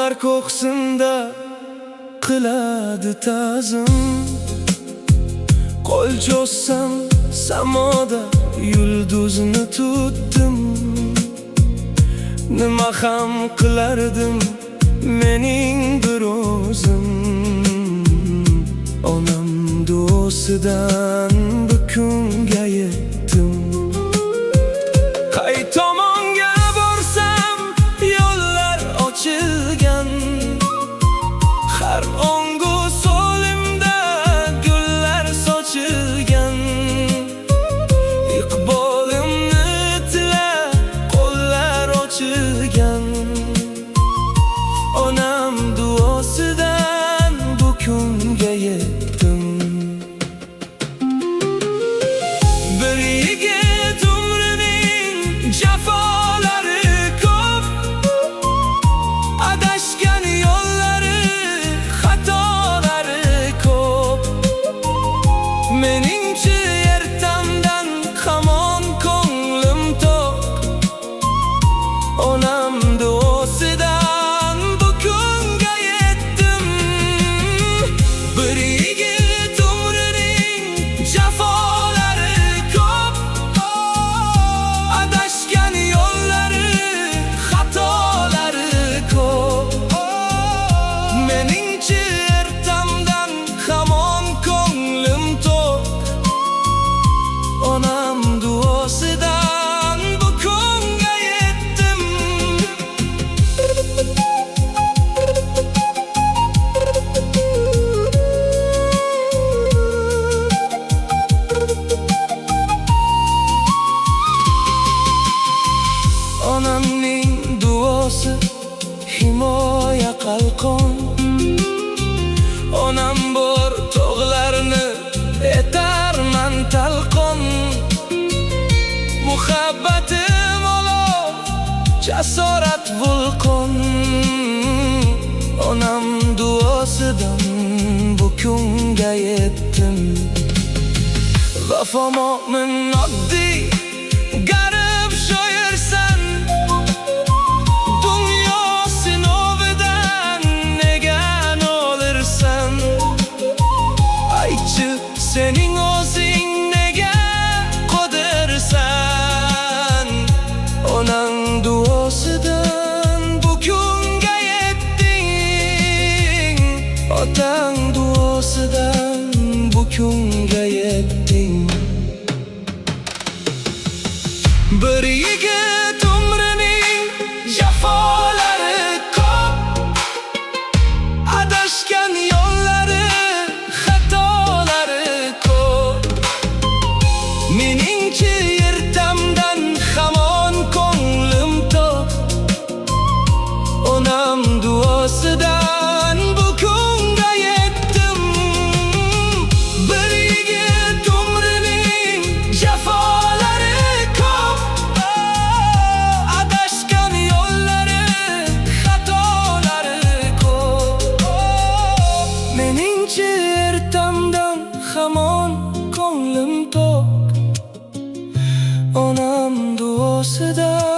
Bahor ko'ksimda qiladi ta'zim. Qo'l cho'zsam samoda yulduzni tutdim. Nima ham qilardim mening bir o'zim. Onam duosidan bu kunga yetdim. Qay tomonga borsam yo'llar ochilgan. Har ongu so'limda gullar sochilgan. Iqbolimni tila qo'llar ochilgan. Onam duosidan bu kunga yetdim. Bir yigit umrining jafolari ko'p, adashgan yo'llari, xatolari ko'p. Meningcha ertamdan hamon ko'nglim to'q. Onam duosidan bu kunga yetdim. Bir yigit umrining jafolari ko'p, adashgan yo'llari, xatolari ko'p. Meningcha ertamdan hamon ko'nglim to'q. Onam duosidan bu kunga yetdim. Onamning duosi himoya qalqon. Onam bor tog'larni etarman talqon. Muhabbatim olov, jasorat vulqon. Onam duosidan bu kunga yetdim. Vafo mo'min oddiy garib shoirsan. Dunyo sinovidan nega nolirsan? Aytchi, sening o'zing nega qodirsan? Onang duosidan bu kunga yetding. Otang duosidan bu kunga yetding. Bir yigit umrining jafolari ko'p, adashgan yo'llari, xatolari ko'p. Meningcha ertamdan hamon ko'nglim to'q. Onam duosidan bu kunga yetdim. Bir yigit umrining jafolari ko'p, adashgan yo'llari, xatolari ko'p. Meningcha ertamdan hamon ko'nglim to'q. Onam duosidan